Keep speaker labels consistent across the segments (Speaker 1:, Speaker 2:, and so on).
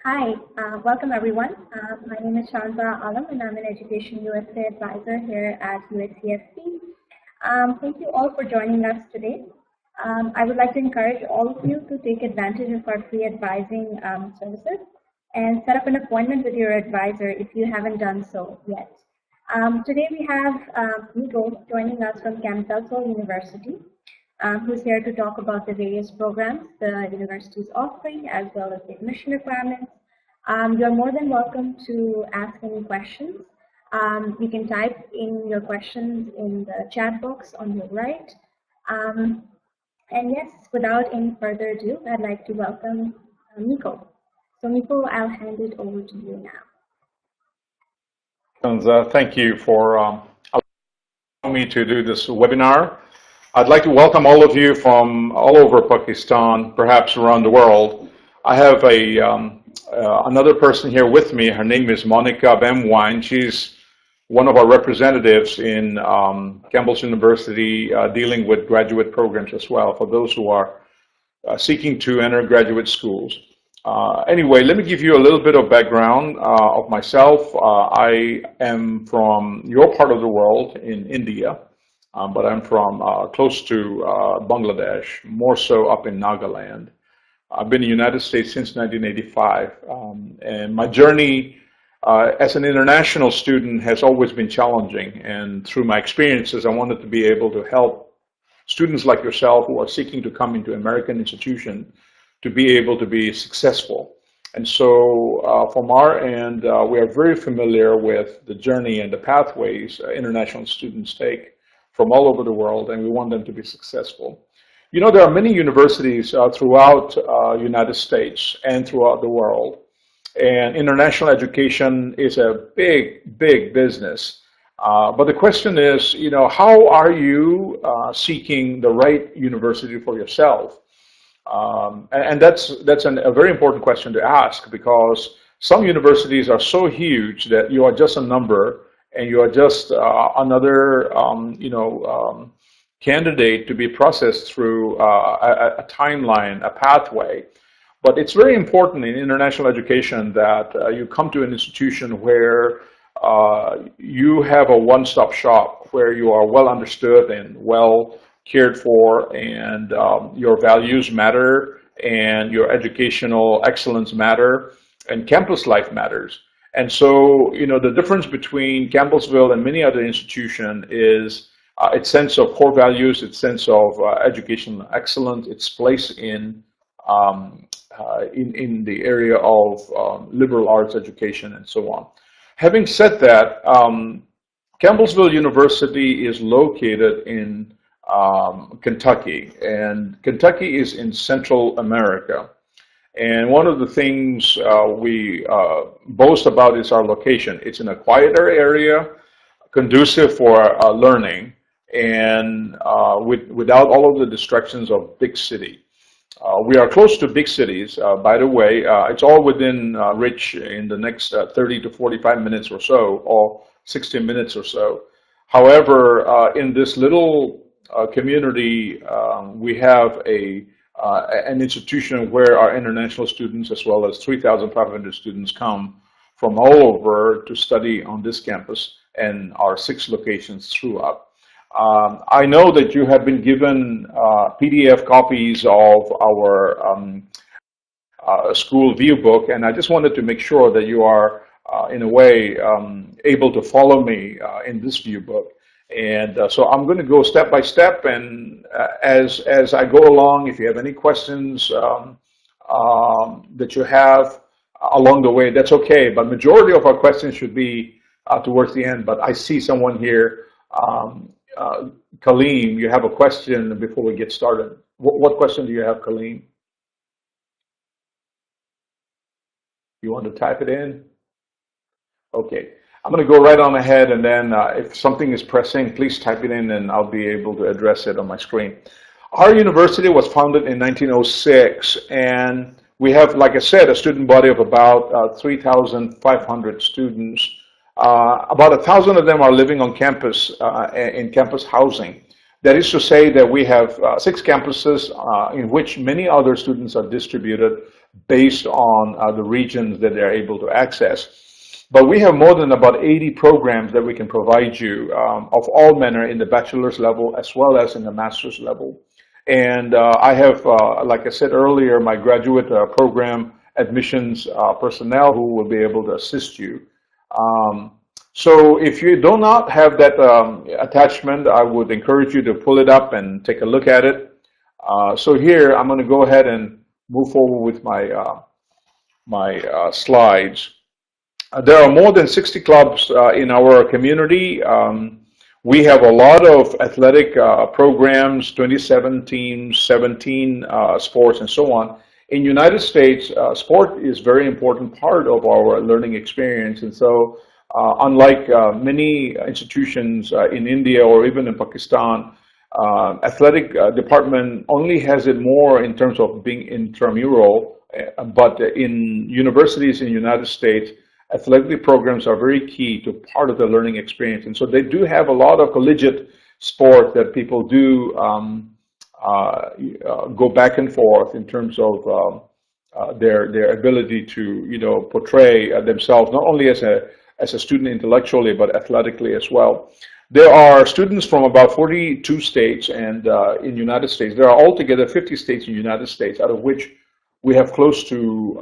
Speaker 1: Hi, welcome everyone. My name is Shanta Alam and I'm an Education USA advisor here at USCSP. Thank you all for joining us today. I would like to encourage all of you to take advantage of our free advising services and set up an appointment with your advisor if you haven't done so yet. Today we have Nico joining us from Campbellsville University, who's here to talk about the various programs the university is offering as well as the admission requirements. You're more than welcome to ask any questions. You can type in your questions in the chat box on your right. And yes, without any further ado, I'd like to welcome Nico. So Nico, I'll hand it over to you
Speaker 2: now. Thank you for allowing me to do this webinar. I'd like to welcome all of you from all over Pakistan, perhaps around the world. I have another person here with me. Her name is Monica Bemwine. She's one of our representatives in Campbellsville University dealing with graduate programs as well for those who are seeking to enter graduate schools. Anyway, let me give you a little bit of background of myself. I am from your part of the world in India. But I'm from close to Bangladesh, more so up in Nagaland. I've been in the United States since 1985, and my journey as an international student has always been challenging. And through my experiences, I wanted to be able to help students like yourself who are seeking to come into American institution to be able to be successful. And so from our end, we are very familiar with the journey and the pathways international students take from all over the world, and we want them to be successful. You know, there are many universities throughout United States and throughout the world, and international education is a big, big business. But the question is, you know, how are you seeking the right university for yourself? And that's a very important question to ask, because some universities are so huge that you are just a number and you are just another, candidate to be processed through a timeline, a pathway. But it's very important in international education that you come to an institution where you have a one-stop shop, where you are well understood and well cared for, and your values matter, and your educational excellence matter, and campus life matters. And so, you know, the difference between Campbellsville and many other institutions is its sense of core values, its sense of educational excellence, its place in the area of liberal arts education, and so on. Having said that, Campbellsville University is located in Kentucky, and Kentucky is in Central America. And one of the things we boast about is our location. It's in a quieter area, conducive for learning, and without all of the distractions of big city. We are close to big cities, by the way. It's all within reach in the next 30 to 45 minutes or so, or 60 minutes or so. However, in this little community, we have an institution where our international students, as well as 3,500 students, come from all over to study on this campus and our 6 locations throughout. I know that you have been given PDF copies of our school view book, and I just wanted to make sure that you are, in a way, able to follow me in this view book. And so I'm going to go step by step, and as I go along, if you have any questions that you have along the way, that's okay. But majority of our questions should be towards the end. But I see someone here, Kaleem, you have a question before we get started. What question do you have, Kaleem? You want to type it in? Okay. I'm going to go right on ahead, and then if something is pressing, please type it in and I'll be able to address it on my screen. Our university was founded in 1906, and we have, like I said, a student body of about 3,500 students. About 1,000 of them are living on campus in campus housing. That is to say that we have 6 campuses in which many other students are distributed based on the regions that they're able to access. But we have more than about 80 programs that we can provide you of all manner in the bachelor's level as well as in the master's level. And I have, like I said earlier, my graduate program admissions personnel who will be able to assist you. So if you do not have that attachment, I would encourage you to pull it up and take a look at it. So here, I'm going to go ahead and move forward with my slides. There are more than 60 clubs in our community. We have a lot of athletic programs, 27 teams, 17 sports, and so on. In the United States, sport is a very important part of our learning experience. And so unlike many institutions in India or even in Pakistan, athletic department only has it more in terms of being intramural, but in universities in the United States, athletic programs are very key to part of the learning experience. And so they do have a lot of collegiate sport that people do go back and forth in terms of their ability to portray themselves not only as a student intellectually but athletically as well. There are students from about 42 states and in the United States. There are altogether 50 states in the United States, out of which we have close to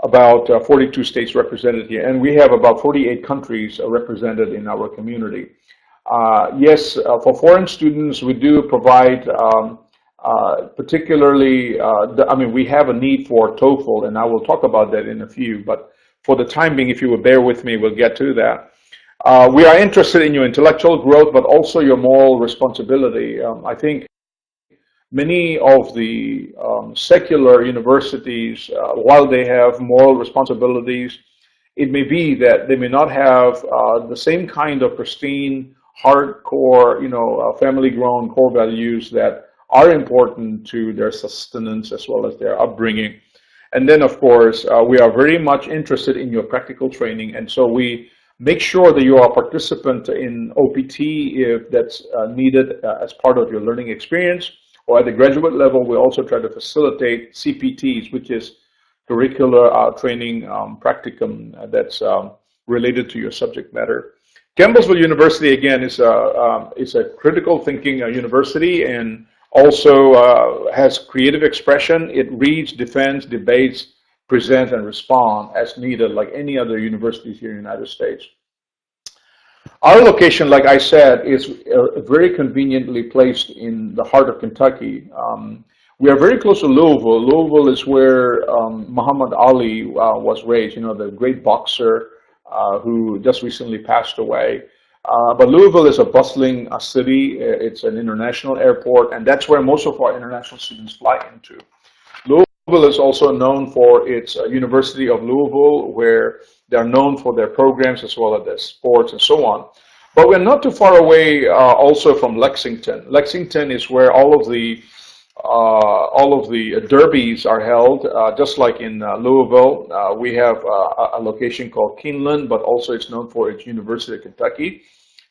Speaker 2: about 42 states represented here, and we have about 48 countries represented in our community. Yes, for foreign students, we do provide particularly, we have a need for TOEFL, and I will talk about that in a few, but for the time being, if you will bear with me, we'll get to that. We are interested in your intellectual growth, but also your moral responsibility. I think many of the secular universities, while they have moral responsibilities, it may be that they may not have the same kind of pristine, hardcore, family-grown core values that are important to their sustenance as well as their upbringing. And then, of course, we are very much interested in your practical training, and so we make sure that you are a participant in OPT if that's needed as part of your learning experience. Or at the graduate level, we also try to facilitate CPTs, which is curricular training practicum that's related to your subject matter. Campbellsville University, again, is a critical thinking university and also has creative expression. It reads, defends, debates, presents, and responds as needed, like any other universities here in the United States. Our location, like I said, is very conveniently placed in the heart of Kentucky. We are very close to Louisville. Louisville is where Muhammad Ali was raised, the great boxer who just recently passed away. But Louisville is a bustling city. It's an international airport, and that's where most of our international students fly into. Louisville is also known for its University of Louisville, where they're known for their programs as well as their sports and so on. But we're not too far away also from Lexington. Lexington is where all of the derbies are held, just like in Louisville. We have a location called Keeneland, but also it's known for its University of Kentucky.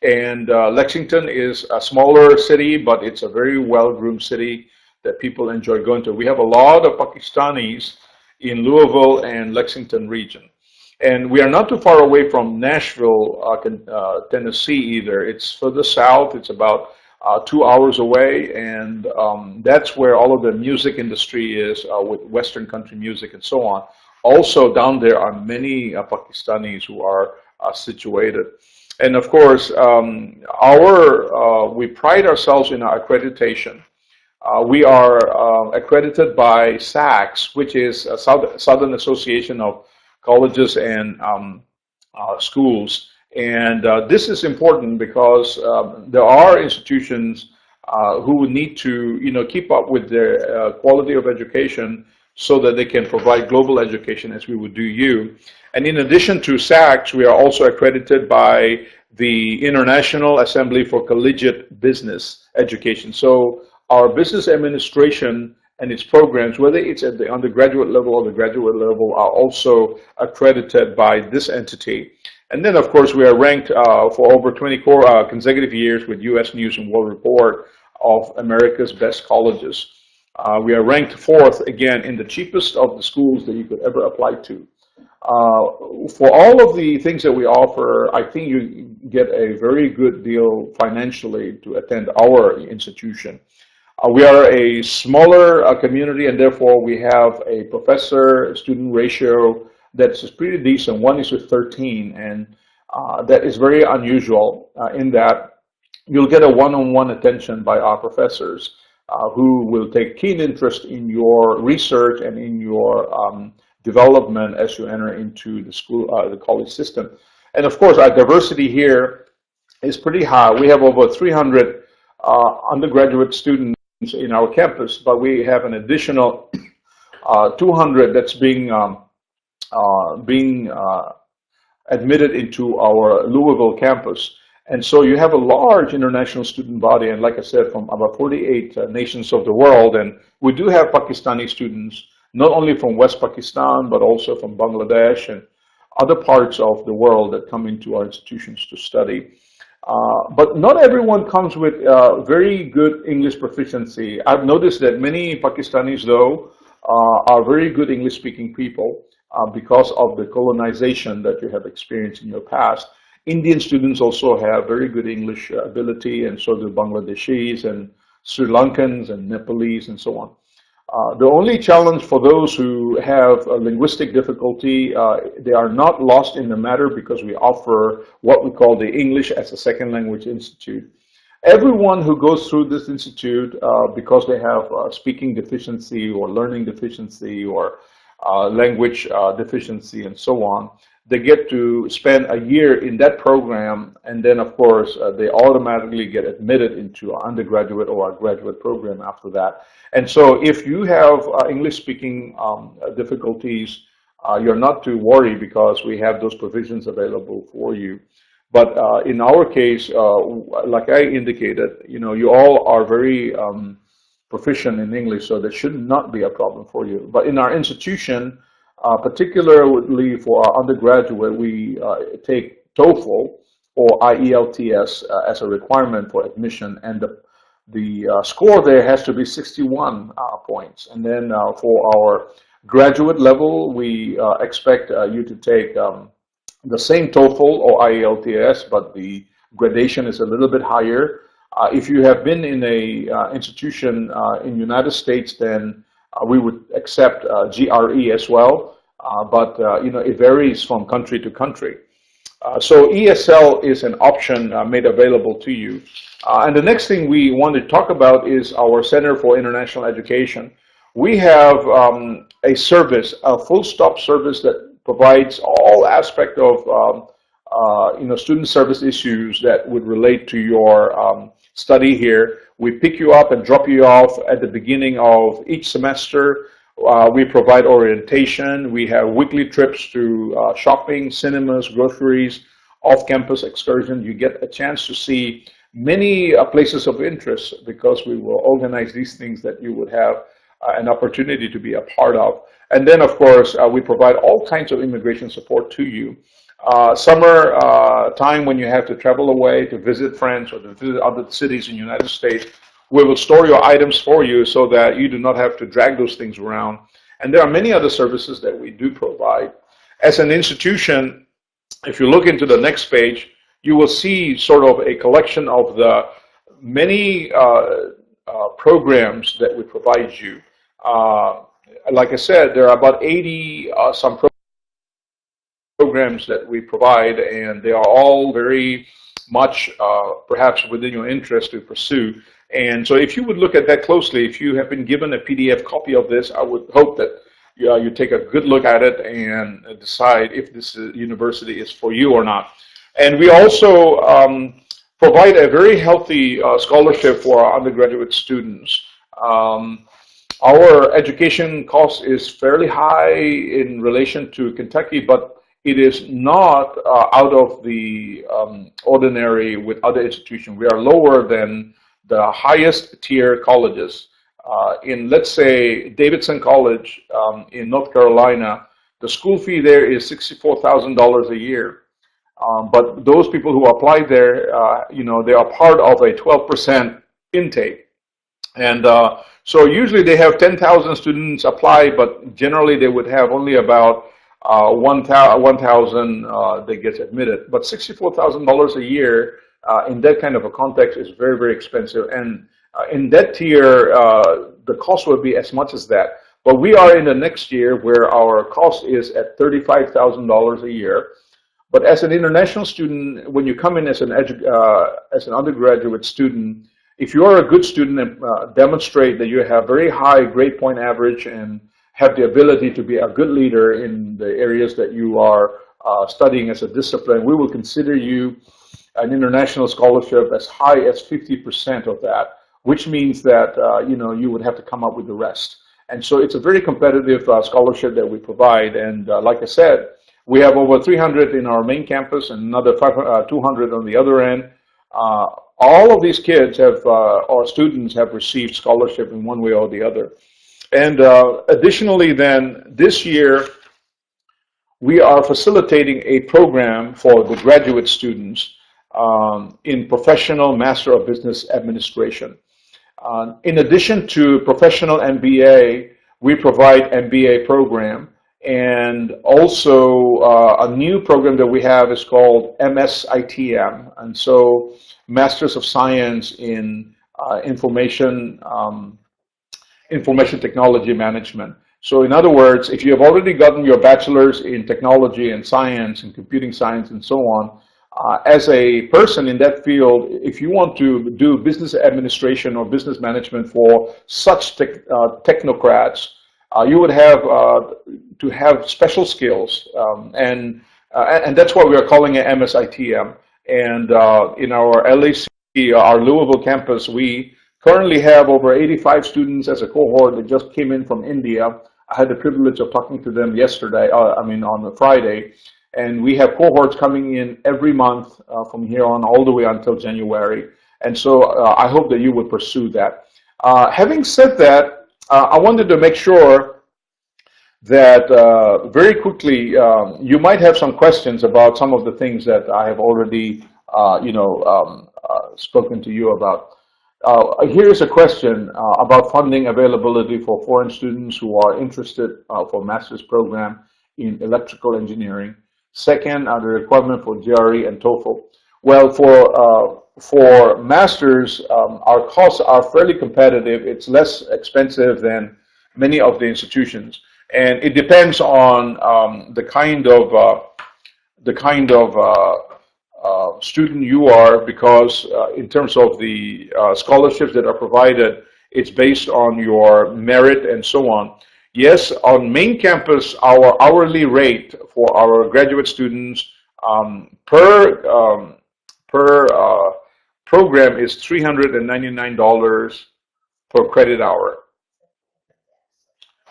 Speaker 2: And Lexington is a smaller city, but it's a very well-groomed city that people enjoy going to. We have a lot of Pakistanis in Louisville and Lexington region. And we are not too far away from Nashville, Tennessee either. It's further south. It's about 2 hours away, and that's where all of the music industry is with Western country music and so on. Also down there are many Pakistanis who are situated. And of course, we pride ourselves in our accreditation. We are accredited by SACS, which is a Southern Association of Colleges and Schools. And this is important because there are institutions who would need to, keep up with their quality of education so that they can provide global education as we would do you. And in addition to SACS, we are also accredited by the International Assembly for Collegiate Business Education. So our business administration and its programs, whether it's at the undergraduate level or the graduate level, are also accredited by this entity. And then, of course, we are ranked for over 24 consecutive years with U.S. News and World Report of America's best colleges. We are ranked 4th, again, in the cheapest of the schools that you could ever apply to. For all of the things that we offer, I think you get a very good deal financially to attend our institution. We are a smaller community, and therefore we have a professor-student ratio that's pretty decent, 1:13, and that is very unusual in that you'll get a one-on-one attention by our professors who will take keen interest in your research and in your development as you enter into the school, the college system. And of course, our diversity here is pretty high. We have over 300 undergraduate students in our campus, but we have an additional 200 that's being admitted into our Louisville campus. And so you have a large international student body, and like I said, from about 48 nations of the world. And we do have Pakistani students, not only from West Pakistan, but also from Bangladesh and other parts of the world that come into our institutions to study. But not everyone comes with very good English proficiency. I've noticed that many Pakistanis, though, are very good English-speaking people because of the colonization that you have experienced in your past. Indian students also have very good English ability, and so do Bangladeshis and Sri Lankans and Nepalese and so on. The only challenge for those who have a linguistic difficulty, they are not lost in the matter because we offer what we call the English as a Second Language Institute. Everyone who goes through this institute because they have speaking deficiency or learning deficiency or language deficiency and so on, they get to spend a year in that program, and then of course they automatically get admitted into our undergraduate or our graduate program after that. And so if you have English speaking difficulties, you're not to worry because we have those provisions available for you. But in our case, like I indicated, you all are very proficient in English, so there should not be a problem for you. But in our institution, particularly for our undergraduate, we take TOEFL or IELTS as a requirement for admission, and the score there has to be 61 points. And then for our graduate level, we expect you to take the same TOEFL or IELTS, but the gradation is a little bit higher. If you have been in a institution in the United States, then we would accept GRE as well, but it varies from country to country. So ESL is an option made available to you. And the next thing we want to talk about is our Center for International Education. We have a service, a full-stop service that provides all aspects of student service issues that would relate to your study here. We pick you up and drop you off at the beginning of each semester. We provide orientation. We have weekly trips to shopping, cinemas, groceries, off-campus excursion. You get a chance to see many places of interest because we will organize these things that you would have an opportunity to be a part of. And then, of course, we provide all kinds of immigration support to you. Summer time when you have to travel away to visit friends or to visit other cities in the United States, we will store your items for you so that you do not have to drag those things around. And there are many other services that we do provide. As an institution, if you look into the next page, you will see sort of a collection of the many programs that we provide you. Like I said, there are about 80 some programs that we provide, and they are all very much perhaps within your interest to pursue. And so if you would look at that closely, if you have been given a PDF copy of this, I would hope that you take a good look at it and decide if this university is for you or not. And we also provide a very healthy scholarship for our undergraduate students. Our education cost is fairly high in relation to Kentucky, but it is not out of the ordinary with other institutions. We are lower than the highest tier colleges. In, let's say, Davidson College in North Carolina, the school fee there is $64,000 a year. But those people who apply there, they are part of a 12% intake. And so usually they have 10,000 students apply, but generally they would have only about 1,000 that gets admitted. But $64,000 a year in that kind of a context is very, very expensive. And in that tier, the cost would be as much as that. But we are in the next year where our cost is at $35,000 a year. But as an international student, when you come in as an undergraduate student, if you are a good student and demonstrate that you have very high grade point average and have the ability to be a good leader in the areas that you are studying as a discipline, we will consider you an international scholarship as high as 50% of that, which means that you would have to come up with the rest. And so it's a very competitive scholarship that we provide. And like I said, we have over 300 in our main campus and another 200 on the other end. All of these kids have, or students have received scholarship in one way or the other. And additionally then, this year, we are facilitating a program for the graduate students in Professional Master of Business Administration. In addition to professional MBA, we provide MBA program, and also a new program that we have is called MSITM, and so Masters of Science in Information Technology Management. So in other words, if you have already gotten your bachelor's in technology and science and computing science and so on, as a person in that field, if you want to do business administration or business management for such technocrats, you would have to have special skills, and that's why we are calling it MSITM. And in our LAC, our Louisville campus, we currently have over 85 students as a cohort that just came in from India. I had the privilege of talking to them yesterday, on a Friday. And we have cohorts coming in every month from here on all the way until January. And so I hope that you would pursue that. Having said that, I wanted to make sure that very quickly, you might have some questions about some of the things that I have already, spoken to you about. Here's a question about funding availability for foreign students who are interested for master's program in electrical engineering. Second, the requirement for GRE and TOEFL. Well, for masters, our costs are fairly competitive. It's less expensive than many of the institutions, and it depends on the kind of student you are, because in terms of the scholarships that are provided, it's based on your merit and so on. Yes, on main campus, our hourly rate for our graduate students per program is $399 per credit hour.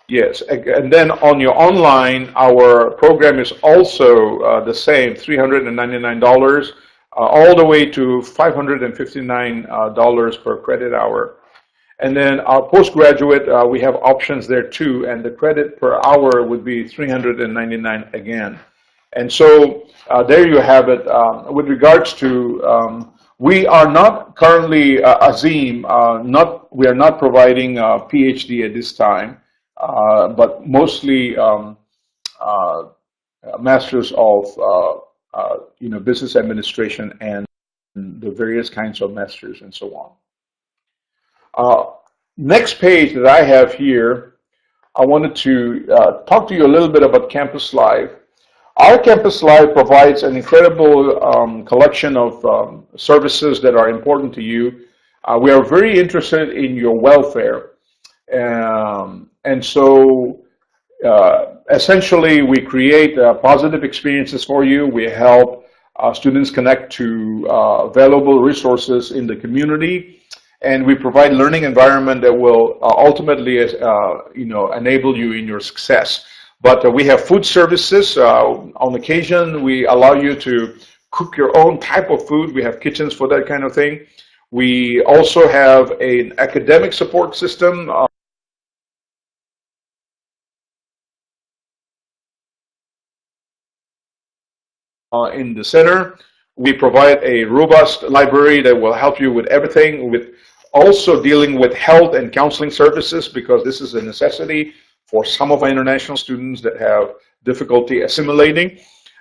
Speaker 2: Yes, and then on your online, our program is also the same, $399, all the way to $559 per credit hour. And then our postgraduate, we have options there too, and the credit per hour would be $399 again. And so there you have it. With regards to, we are not currently, Azim, we are not providing a PhD at this time, but mostly masters of business administration and the various kinds of masters and so on. Next page that I have here, I wanted to talk to you a little bit about Campus Live. Our Campus Live provides an incredible collection of services that are important to you. We are very interested in your welfare. And so essentially we create positive experiences for you. We help students connect to valuable resources in the community. And we provide learning environment that will ultimately, enable you in your success. But we have food services. On occasion, we allow you to cook your own type of food. We have kitchens for that kind of thing. We also have an academic support system. In the center, we provide a robust library that will help you with everything, with also dealing with health and counseling services, because this is a necessity for some of our international students that have difficulty assimilating.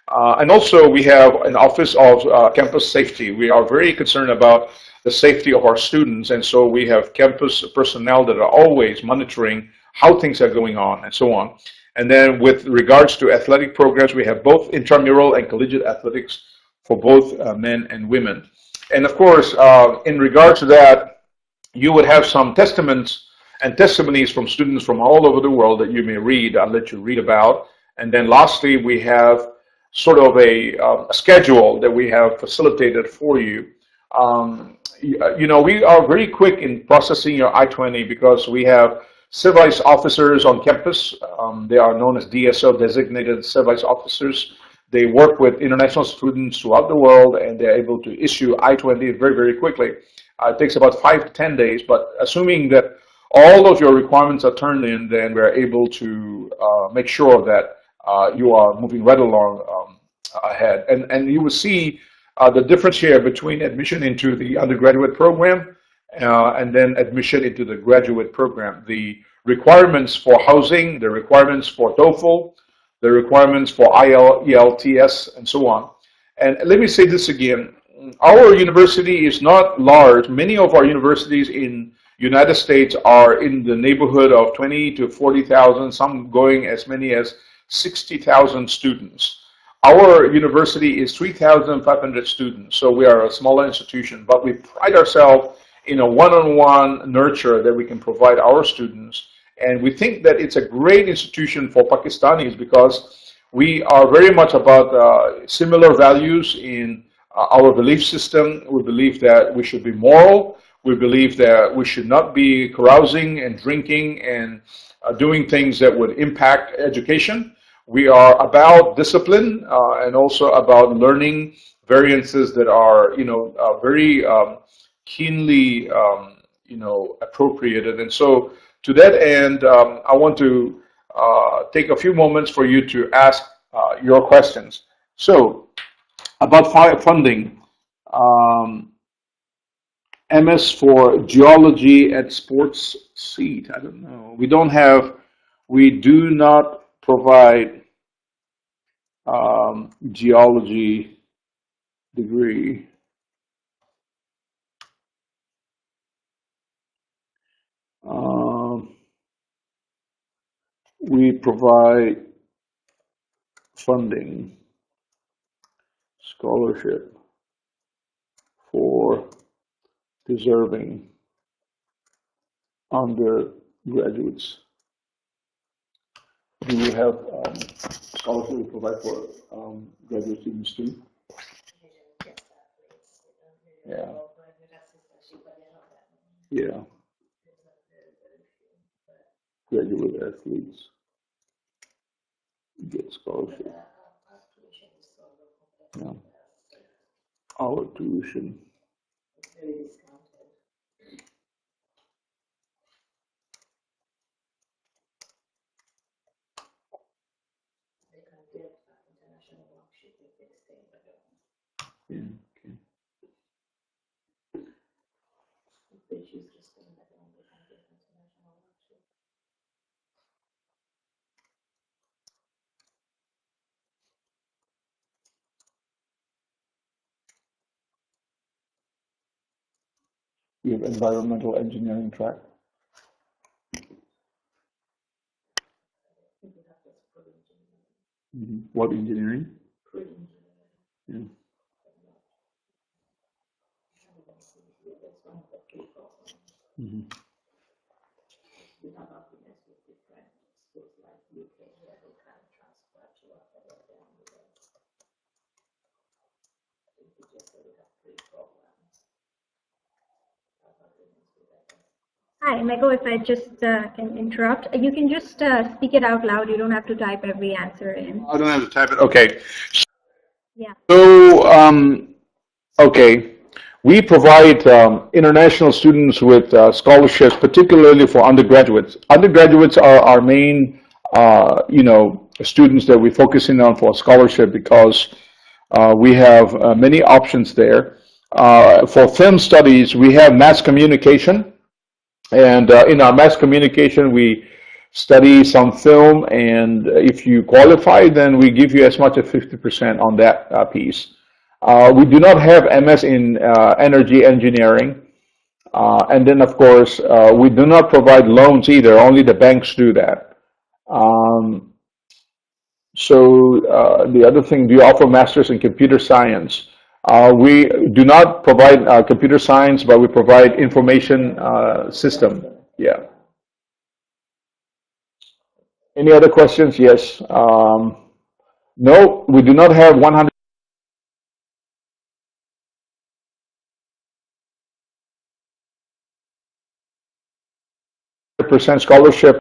Speaker 2: And also we have an office of campus safety. We are very concerned about the safety of our students, and so we have campus personnel that are always monitoring how things are going on and so on. And then with regards to athletic programs, we have both intramural and collegiate athletics for both men and women. And of course, in regards to that, you would have some testaments and testimonies from students from all over the world that you may read. I'll let you read about. And then lastly, we have sort of a schedule that we have facilitated for you. You know, we are very quick in processing your I-20 because we have civil rights officers on campus. They are known as DSO, designated civil rights officers. They work with international students throughout the world, and they're able to issue I-20 very, very quickly. It takes about 5 to 10 days, but assuming that all of your requirements are turned in, then we're able to make sure that you are moving right along ahead. And you will see the difference here between admission into the undergraduate program and then admission into the graduate program. The requirements for housing, the requirements for TOEFL, the requirements for IELTS, and so on. And let me say this again. Our university is not large. Many of our universities in United States are in the neighborhood of 20 to 40,000, some going as many as 60,000 students. Our university is 3,500 students, so we are a smaller institution, but we pride ourselves in a one-on-one nurture that we can provide our students. And we think that it's a great institution for Pakistanis because we are very much about similar values in our belief system. We believe that we should be moral. We believe that we should not be carousing and drinking and doing things that would impact education. We are about discipline and also about learning variances that are, very keenly, appropriated. And so, to that end, I want to take a few moments for you to ask your questions. So, about funding, MS for geology at sports seat. I don't know. We do not provide geology degree. We provide funding, scholarship for deserving undergraduates. Do you have scholarship we provide for graduate students too? Yeah. Yeah. Graduate athletes get scholarship. Yeah. Our tuition. Yeah, okay. We have environmental engineering track. What engineering? Yeah.
Speaker 1: Hi, Mego, if I just can interrupt. You can just speak it out loud. You don't have to type every answer in.
Speaker 2: I don't have to type it. Okay.
Speaker 1: Yeah.
Speaker 2: So, okay. We provide international students with scholarships, particularly for undergraduates. Undergraduates are our main, students that we're focusing on for scholarship because we have many options there. For film studies, we have mass communication. And in our mass communication, we study some film, and if you qualify, then we give you as much as 50% on that piece. We do not have MS in energy engineering. And then, of course, we do not provide loans either. Only the banks do that. The other thing, do you offer masters in computer science? We do not provide computer science, but we provide information system. Yeah. Any other questions? Yes. No, we do not have 100% scholarship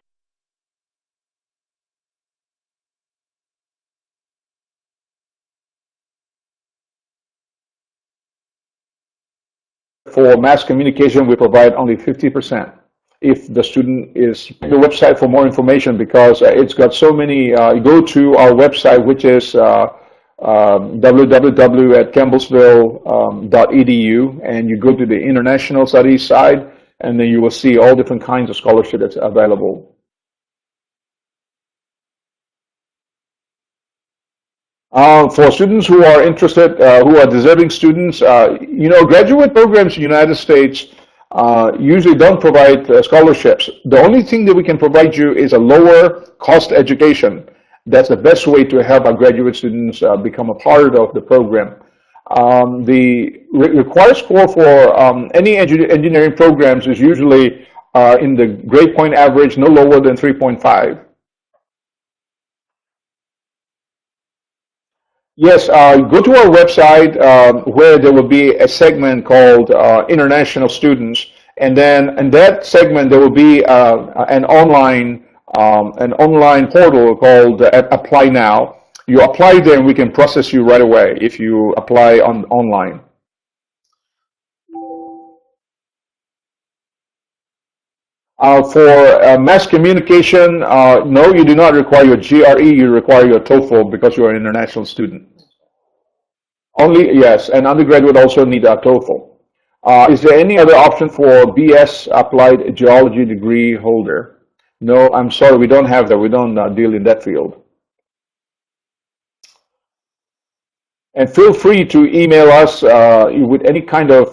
Speaker 2: for mass communication. We provide only 50%. If the student is the website for more information, because it's got so many, go to our website, which is www.campbellsville.edu, and you go to the international studies side, and then you will see all different kinds of scholarship that's available. For students who are interested, who are deserving students, graduate programs in the United States usually don't provide scholarships. The only thing that we can provide you is a lower cost education. That's the best way to help our graduate students become a part of the program. The required score for any engineering programs is usually in the grade point average no lower than 3.5. Yes, go to our website where there will be a segment called International Students, and then in that segment there will be an online portal called Apply Now. You apply there, and we can process you right away if you apply online. For mass communication, no, you do not require your GRE, you require your TOEFL because you are an international student. Only, yes, and undergraduate also need a TOEFL. Is there any other option for BS applied geology degree holder? No, I'm sorry, we don't have that. We don't deal in that field. And feel free to email us with any kind of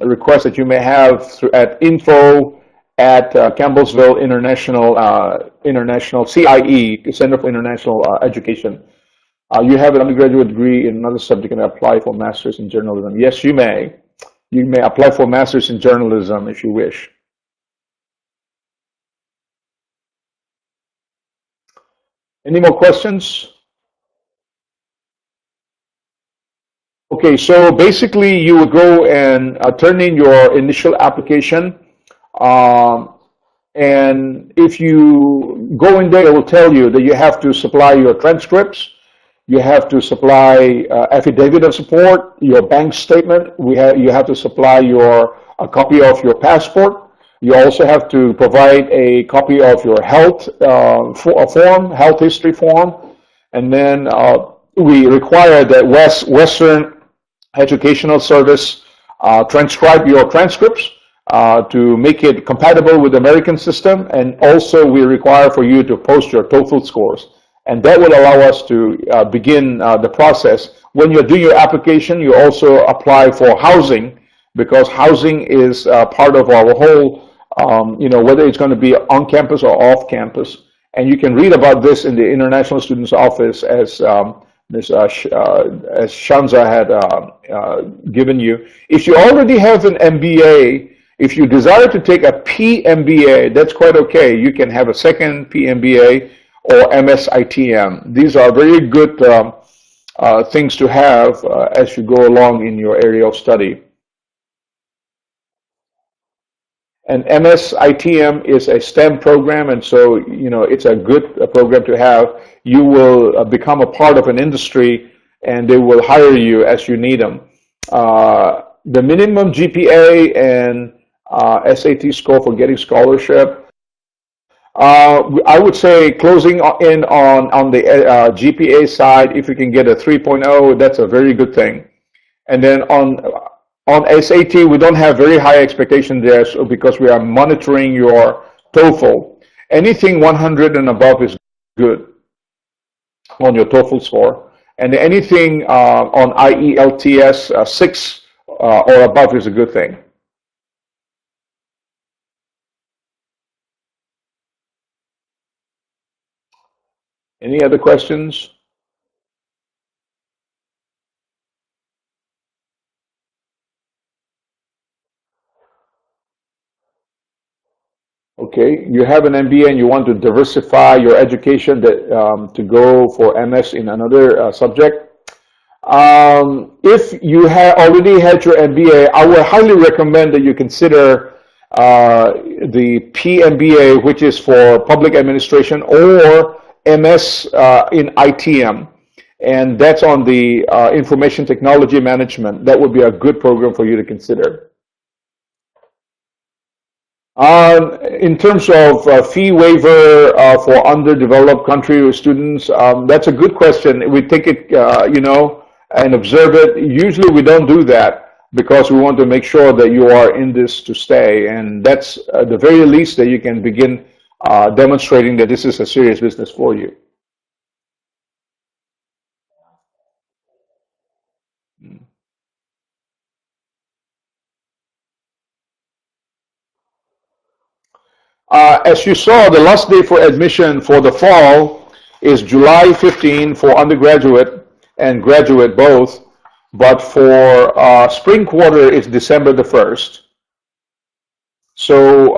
Speaker 2: request that you may have at info@Campbellsville International CIE, Center for International Education. You have an undergraduate degree in another subject and apply for master's in journalism. Yes, you may. You may apply for master's in journalism if you wish. Any more questions? Okay, so basically you would go and turn in your initial application. And if you go in there, it will tell you that you have to supply your transcripts. You have to supply affidavit of support, your bank statement. You have to supply a copy of your passport. You also have to provide a copy of your health health history form. And then we require that Western Educational Service transcribe your transcripts to make it compatible with the American system. And also we require for you to post your TOEFL scores. And that will allow us to begin the process. When you're doing your application, you also apply for housing, because housing is part of our whole, whether it's going to be on campus or off campus. And you can read about this in the International Students Office as Shanza had given you. If you already have an MBA, if you desire to take a PMBA, that's quite okay. You can have a second PMBA or MSITM. These are very good things to have as you go along in your area of study. And MSITM is a STEM program, and so it's a good program to have. You will become a part of an industry, and they will hire you as you need them. The minimum GPA and SAT score for getting scholarship, I would say closing in on the GPA side, if you can get a 3.0, that's a very good thing. And then On SAT, we don't have very high expectation there, so because we are monitoring your TOEFL. Anything 100 and above is good on your TOEFL score, and anything on IELTS 6 or above is a good thing. Any other questions? Okay, you have an MBA and you want to diversify your education to go for MS in another subject. If you have already had your MBA, I would highly recommend that you consider the PMBA, which is for public administration, or MS in ITM, and that's on the information technology management. That would be a good program for you to consider. In terms of fee waiver for underdeveloped country students, that's a good question. We take it, and observe it. Usually we don't do that because we want to make sure that you are in this to stay. And that's the very least that you can begin demonstrating that this is a serious business for you. As you saw, the last day for admission for the fall is July 15 for undergraduate and graduate both, but for spring quarter it's December the 1st. So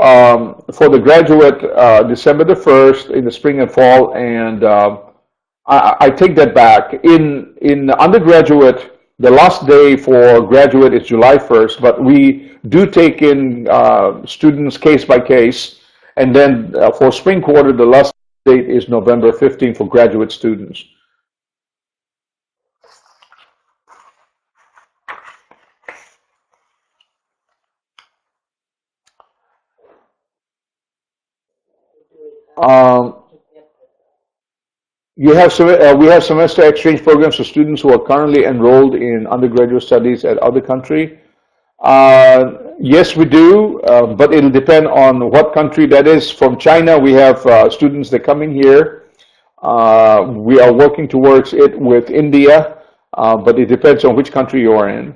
Speaker 2: for the graduate, December the 1st in the spring and fall, and I take that back. In undergraduate, the last day for graduate is July 1st, but we do take in students case by case. And then for spring quarter, the last date is November 15 for graduate students. We have semester exchange programs for students who are currently enrolled in undergraduate studies at other country. Yes, we do, but it'll depend on what country that is. From China, we have students that come in here. We are working towards it with India, but it depends on which country you are in.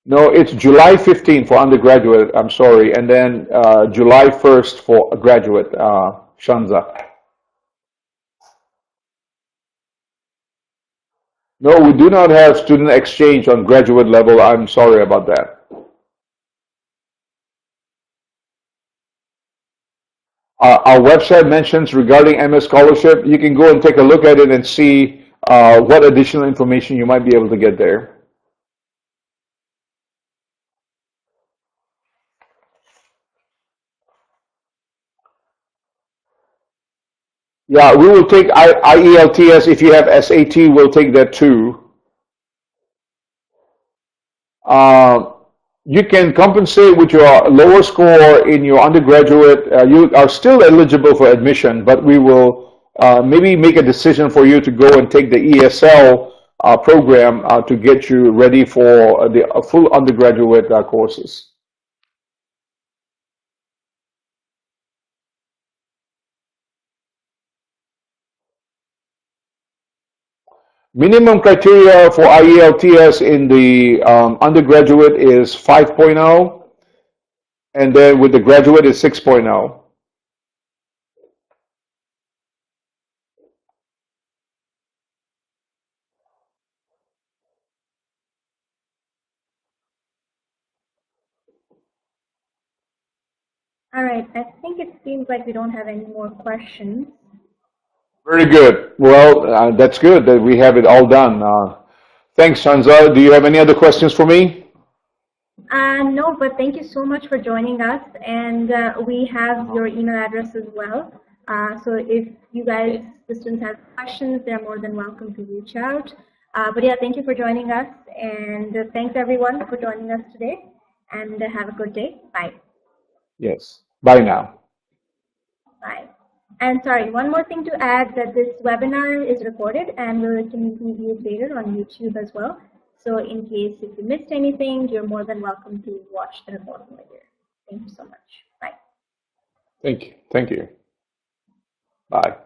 Speaker 2: No, it's July 15 for undergraduate, I'm sorry, and then July 1st for graduate, Shanza. No, we do not have student exchange on graduate level. I'm sorry about that. Our website mentions regarding MS Scholarship. You can go and take a look at it and see what additional information you might be able to get there. Yeah, we will take IELTS. If you have SAT, we'll take that too. You can compensate with your lower score in your undergraduate. You are still eligible for admission, but we will maybe make a decision for you to go and take the ESL program to get you ready for the full undergraduate courses. Minimum criteria for IELTS in the undergraduate is 5.0, and then with the graduate is 6.0.
Speaker 1: All right, I think it seems like we don't have any more questions.
Speaker 2: Very good. Well, that's good that we have it all done. Thanks, Shanza. Do you have any other questions for me?
Speaker 1: No, but thank you so much for joining us, and we have your email address as well. So if you guys, the students, have questions, they're more than welcome to reach out. But yeah, thank you for joining us, and thanks everyone for joining us today, and have a good day. Bye.
Speaker 2: Yes. Bye now.
Speaker 1: Bye. And sorry, one more thing to add, that this webinar is recorded and will can be viewed later on YouTube as well. So in case if you missed anything, you're more than welcome to watch the recording later. Thank you so much. Bye.
Speaker 2: Thank you. Bye.